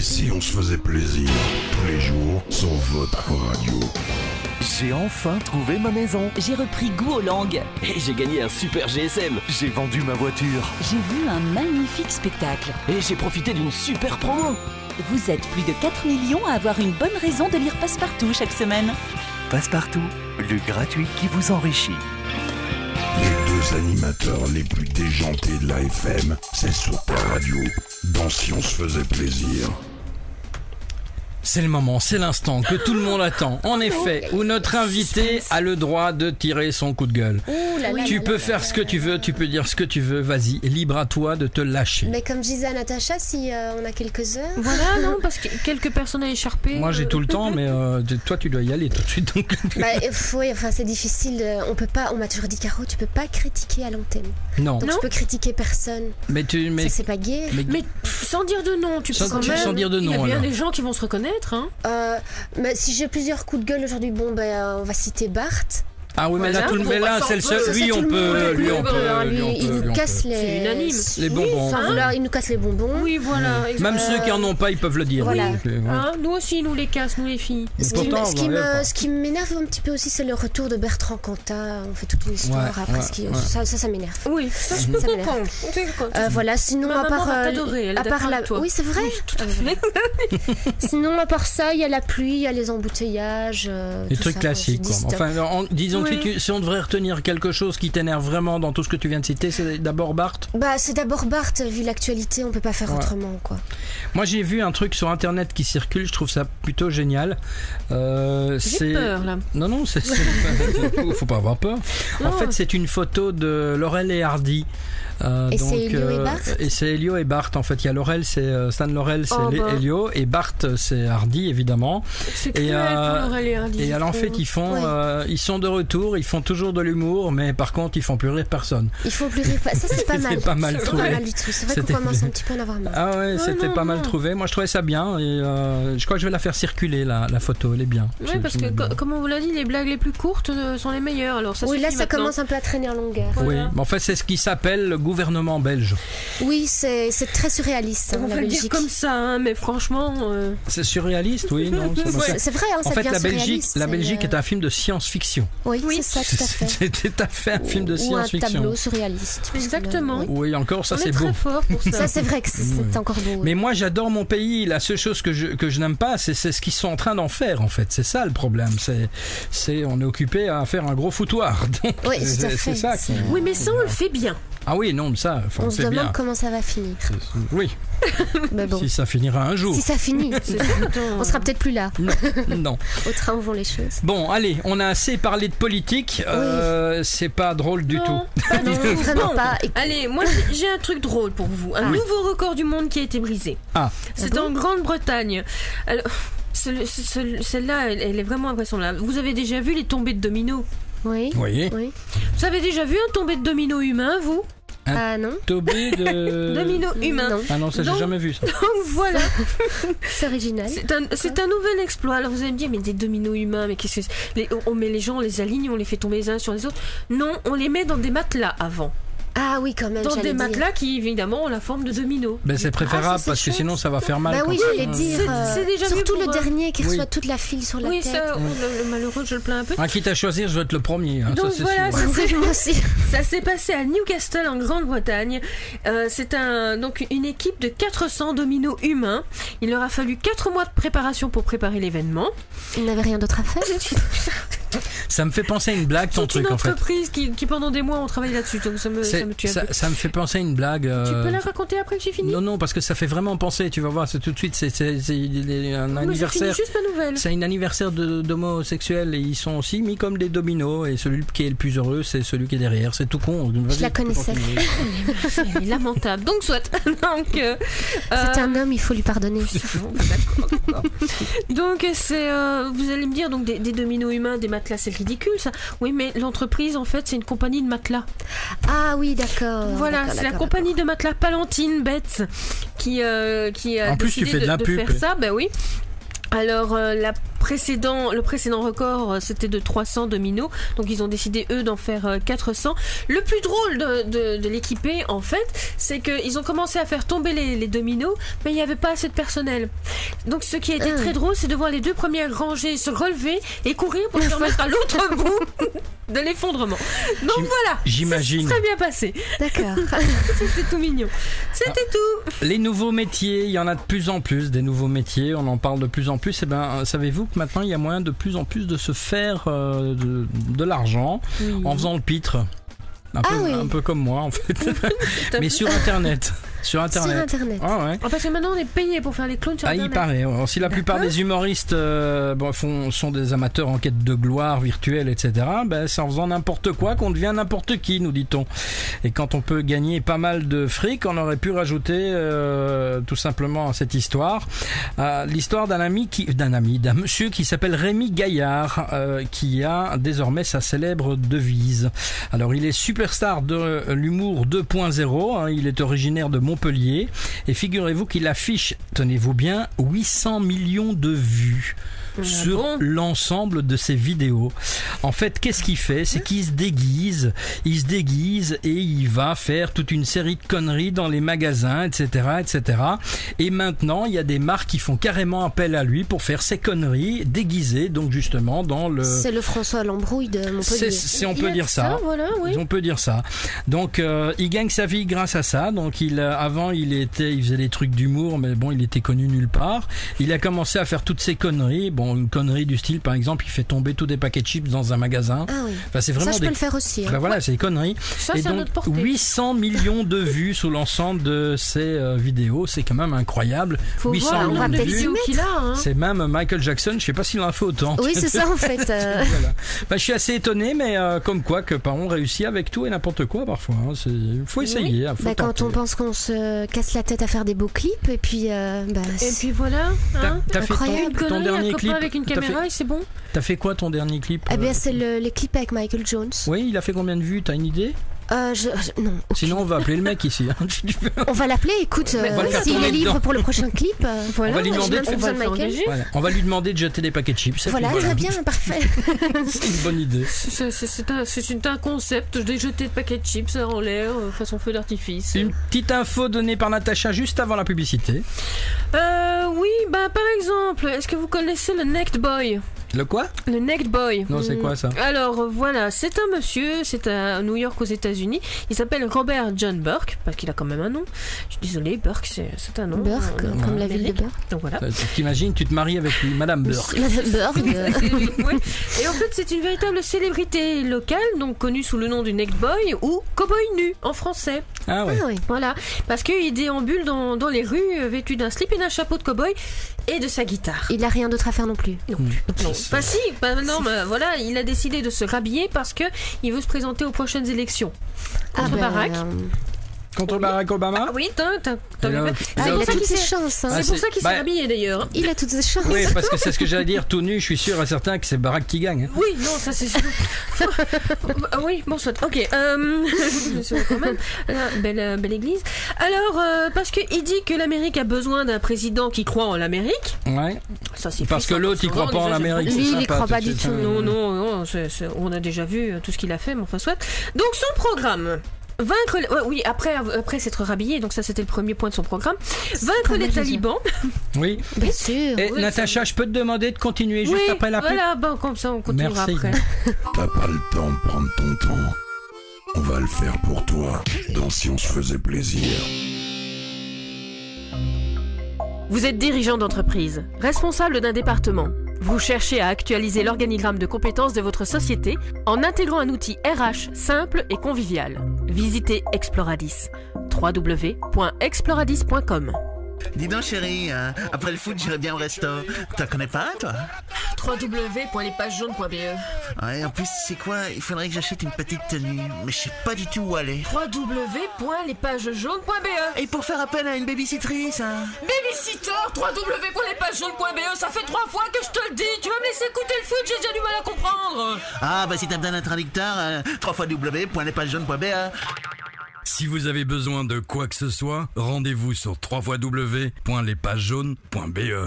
si on se faisait plaisir tous les jours sur votre radio? J'ai enfin trouvé ma maison. J'ai repris goût aux langues et j'ai gagné un super GSM. J'ai vendu ma voiture. J'ai vu un magnifique spectacle. Et j'ai profité d'une super promo. Vous êtes plus de 4 millions à avoir une bonne raison de lire Passepartout chaque semaine. Passepartout, le gratuit qui vous enrichit. Les deux animateurs les plus déjantés de la FM, c'est sur ta radio, dans Si on se faisait plaisir. C'est le moment, c'est l'instant que tout le monde attend. En effet, où notre invité a le droit de tirer son coup de gueule. Tu peux faire ce que tu veux, tu peux dire ce que tu veux, vas-y, libre à toi de te lâcher. Mais comme je disais à Natacha, si on a quelques heures... Voilà, non, parce que quelques personnes à écharper... Moi j'ai tout le temps, mais toi tu dois y aller tout de suite. Donc... oui, enfin c'est difficile, on peut pas, on m'a toujours dit, Caro, tu peux pas critiquer à l'antenne. Non. Donc je peux critiquer personne. Mais ça c'est pas gay. Mais sans dire de nom, tu peux quand même... Sans dire de nom, il y a bien alors. des gens qui vont se reconnaître. Hein. Mais si j'ai plusieurs coups de gueule aujourd'hui, on va citer Bart. Ah oui, mais voilà. là, c'est le seul. Lui, on peut. Il nous casse les bonbons. Il nous casse les bonbons. Oui, voilà. Même ceux qui en ont pas, ils peuvent le dire. Voilà. Oui. Hein, nous aussi, nous les casse, nous les filles. Ce qui m'énerve un petit peu aussi, c'est le retour de Bertrand Cantat. On fait toute une histoire après. Ça m'énerve. Oui, ça je peux comprendre. Voilà, sinon à part oui, c'est vrai. Tout à fait. Sinon à part ça, il y a la pluie, il y a les embouteillages. Les trucs classiques. Enfin, disons que si on devrait retenir quelque chose qui t'énerve vraiment dans tout ce que tu viens de citer, c'est d'abord Bart. C'est d'abord Bart, vu l'actualité, on peut pas faire autrement, quoi. Moi j'ai vu un truc sur internet qui circule, je trouve ça plutôt génial. J'ai peur là. Non, faut pas avoir peur. En fait, c'est une photo de Laurel et Hardy. Et c'est Elio et Bart. Et c'est Elio et Bart. En fait, il y a Laurel, c'est Stan Laurel, c'est Elio, et Bart, c'est Hardy évidemment. C'est cruel pour Laurel et Hardy. Et alors en fait, ils sont de retour, ils font toujours de l'humour, mais par contre, ils font plus rire personne. Il faut plus rire. Ça c'est pas mal. C'était pas mal trouvé. Pas mal du tout. C'est vrai qu'on commence un petit peu à en avoir marre. Ah ouais, c'était pas mal trouvé. Moi, je trouvais ça bien, et je crois que je vais la faire circuler la photo. Elle est bien. Oui, parce que comme on vous l'a dit, les blagues les plus courtes sont les meilleures. Alors ça. Oui, là, ça commence un peu à traîner en longueur. Oui, mais en fait, c'est ce qui s'appelle le gouvernement belge. Oui, c'est très surréaliste. On va le dire comme ça, hein, mais franchement. C'est surréaliste, oui, non. C'est vrai, en fait, la Belgique est un film de science-fiction. Oui, c'est ça, tout à fait. C'est tout à fait un film de science-fiction. Ou un tableau surréaliste. Exactement. Oui, encore, ça on c'est est beau. Très fort pour ça. Ça, c'est vrai que c'est encore beau. Mais moi, j'adore mon pays. La seule chose que je n'aime pas, c'est ce qu'ils sont en train d'en faire, en fait. C'est ça le problème. On est occupé à faire un gros foutoir. Donc, oui, tout à fait. C'est ça. Oui, mais ça, on le fait bien. Ah oui, non, ça, on se demande comment ça va finir. Oui. Mais bon. Si ça finira un jour. Si ça finit, on sera peut-être plus là. Non. Au train où vont les choses. Bon, allez, on a assez parlé de politique. C'est pas drôle du tout. Non, vraiment pas. Allez, moi j'ai un truc drôle pour vous. Un nouveau record du monde qui a été brisé. C'est en Grande-Bretagne. Alors, celle-là, elle est vraiment impressionnante. Vous avez déjà vu les tombées de dominos? Oui. Vous avez déjà vu un tombé de domino humain, vous? Non. Tombé de... domino humain. Non. Ah non, ça j'ai jamais vu ça. Donc voilà. C'est original. C'est un nouvel exploit. Alors vous allez me dire, mais des dominos humains, mais qu'est-ce que on met les gens, on les aligne, on les fait tomber les uns sur les autres. Non, on les met dans des matelas avant. Ah oui, quand même. Dans des matelas qui, évidemment, ont la forme de dominos. Ben, c'est préférable parce que sinon ça va faire mal. Bah oui, j'allais dire. C'est déjà surtout le dernier qui reçoit toute la file sur la tête. Oui, ça, le malheureux, je le plains un peu. Quitte à choisir, je vais être le premier. Donc ça, voilà, sûr. Ça s'est passé à Newcastle en Grande-Bretagne. C'est donc une équipe de 400 dominos humains. Il leur a fallu 4 mois de préparation pour préparer l'événement. Ils n'avaient rien d'autre à faire. Ça me fait penser à une blague, ton truc, en fait. C'est une entreprise qui pendant des mois ont travaillé là-dessus, donc ça me tue un peu. Ça me fait penser à une blague. Tu peux la raconter après que j'ai fini? Non, parce que ça fait vraiment penser, tu vas voir, c'est tout de suite, c'est un anniversaire. Juste ma nouvelle. C'est un anniversaire d'homosexuels et ils sont aussi mis comme des dominos et celui qui est le plus heureux, c'est celui qui est derrière. C'est tout con. Je la connaissais. Elle est lamentable. Donc, soit. C'est un homme, il faut lui pardonner. D'accord. Donc, vous allez me dire, donc des dominos humains, des matelas, c'est ridicule ça. Oui, mais l'entreprise, en fait, c'est une compagnie de matelas. Ah oui, d'accord. Voilà, c'est la compagnie de matelas Palantine Betts qui a en plus, décidé tu fais de la pub, faire ça. Ben oui. Alors, la précédent record, c'était de 300 dominos. Donc ils ont décidé, eux, d'en faire 400. Le plus drôle de l'équiper, en fait, c'est qu'ils ont commencé à faire tomber les dominos, mais il n'y avait pas assez de personnel. Donc ce qui a été très drôle, c'est de voir les 2 premières rangées se relever et courir pour se remettre à l'autre bout de l'effondrement. Donc voilà, j'imagine. C'est très bien passé. D'accord. C'était tout mignon. C'était tout. Les nouveaux métiers, il y en a de plus en plus, des nouveaux métiers, on en parle de plus en plus. Et ben, savez-vous que maintenant il y a moyen de plus en plus de se faire de l'argent en faisant le pitre. Un peu comme moi en fait. Mais sur Internet. Sur Internet. Ah ouais. Parce que maintenant on est payé pour faire les clowns sur Internet. Il paraît. Alors, si la plupart des humoristes sont des amateurs en quête de gloire virtuelle, etc., c'est en faisant n'importe quoi qu'on devient n'importe qui, nous dit-on. Et quand on peut gagner pas mal de fric, on aurait pu rajouter tout simplement à cette histoire l'histoire d'un monsieur qui s'appelle Rémi Gaillard, qui a désormais sa célèbre devise. Alors il est superstar de l'humour 2.0, il est originaire de Montpellier et figurez-vous qu'il affiche, tenez-vous bien, 800 millions de vues sur l'ensemble de ses vidéos. En fait, qu'est-ce qu'il fait? C'est qu'il se déguise et il va faire toute une série de conneries dans les magasins, etc. Et maintenant, il y a des marques qui font carrément appel à lui pour faire ces conneries déguisées, donc justement dans le... C'est le François Lambrouille de Montpellier. On peut dire ça. Voilà, oui. On peut dire ça. Donc, il gagne sa vie grâce à ça. Donc, avant, il faisait des trucs d'humour, mais bon, il était connu nulle part. Il a commencé à faire toutes ces conneries. Une connerie du style, par exemple, il fait tomber tous des paquets de chips dans un magasin. Ah oui. Enfin, c'est vraiment ça, je peux le faire aussi. Voilà, c'est des conneries. Ça, et c'est donc, 800 millions de vues sous l'ensemble de ces vidéos. C'est quand même incroyable. Faut 800 voir, millions de vues. Qu'il a, hein. C'est même Michael Jackson. Je sais pas s'il en a fait autant. Oui, c'est ça, en fait. Voilà. Je suis assez étonné, mais comme quoi que on réussit avec tout et n'importe quoi parfois. Il faut essayer. Oui. Quand on pense qu'on se casse la tête à faire des beaux clips, et puis voilà. T'as fait ton dernier clip avec une caméra et c'est bon. T'as fait quoi ton dernier clip? C'est les clips avec Michael Jones. Oui, il a fait combien de vues? T'as une idée? Non. Sinon, on va appeler le mec ici. On va l'appeler. Écoute, s'il est libre pour le prochain clip, on va lui demander on va lui demander de jeter des paquets de chips. Voilà, très bien, parfait. C'est une bonne idée. C'est un concept de jeter de paquets de chips en l'air façon feu d'artifice. Une petite info donnée par Natacha juste avant la publicité. Oui, par exemple, est-ce que vous connaissez le Necked Boy? Le quoi? Le Necked Boy. Non, c'est quoi ça? Alors voilà, c'est un monsieur, c'est à New York aux États-Unis. Il s'appelle Robert John Burke, parce qu'il a quand même un nom. Je suis désolée, Burke, c'est un nom. Burke, comme la ville de Burke. Donc voilà. T'imagines, tu te maries avec Madame Burke. Madame Burke. Oui. Et en fait, c'est une véritable célébrité locale, donc connue sous le nom du Necked Boy ou Cowboy nu en français. Ah ouais. Voilà, parce qu'il déambule dans les rues vêtu d'un slip et d'un chapeau de cowboy et de sa guitare. Il n'a rien d'autre à faire non plus. Non. Enfin si, voilà, il a décidé de se rhabiller parce que il veut se présenter aux prochaines élections contre Barack. Contre Barack Obama? Oui, t'as vu. Il a toutes ses chances. C'est pour ça qu'il s'est habillé d'ailleurs. Il a toutes ses chances. Oui, parce que c'est ce que j'allais dire, tout nu, je suis sûr et certain que c'est Barack qui gagne. Oui, non, ça c'est sûr. Oui, bon, soit. Ok, quand même. Belle église. Alors, parce qu'il dit que l'Amérique a besoin d'un président qui croit en l'Amérique. Ouais. Ça, c'est parce que l'autre, il croit pas en l'Amérique. Lui, il croit pas du tout. Non, on a déjà vu tout ce qu'il a fait, mais enfin, soit. Donc, son programme. Après s'être rhabillé, donc ça c'était le premier point de son programme. Vaincre les talibans. Oui. Bien sûr. Et Natacha, je peux te demander de continuer juste après la pub? Voilà, comme ça on continuera après. T'as pas le temps de prendre ton temps. On va le faire pour toi, dans Si on se faisait plaisir. Vous êtes dirigeant d'entreprise, responsable d'un département. Vous cherchez à actualiser l'organigramme de compétences de votre société en intégrant un outil RH simple et convivial. Visitez Exploradis. www.exploradis.com. Dis donc chérie, après le foot j'irai bien au resto. T'en connais pas toi? www.lespagejaunes.be. Ouais, en plus c'est quoi? Il faudrait que j'achète une petite tenue, mais je sais pas du tout où aller. www.lespagejaunes.be. Et pour faire appel à une babysittrice, Babysitter, www.lespagejaunes.be. Ça fait 3 fois que je te le dis. Tu vas me laisser écouter le foot, j'ai déjà du mal à comprendre. Ah bah si t'as besoin d'un traducteur, www.lespagejaunes.be. Si vous avez besoin de quoi que ce soit, rendez-vous sur www.lespagejaunes.be.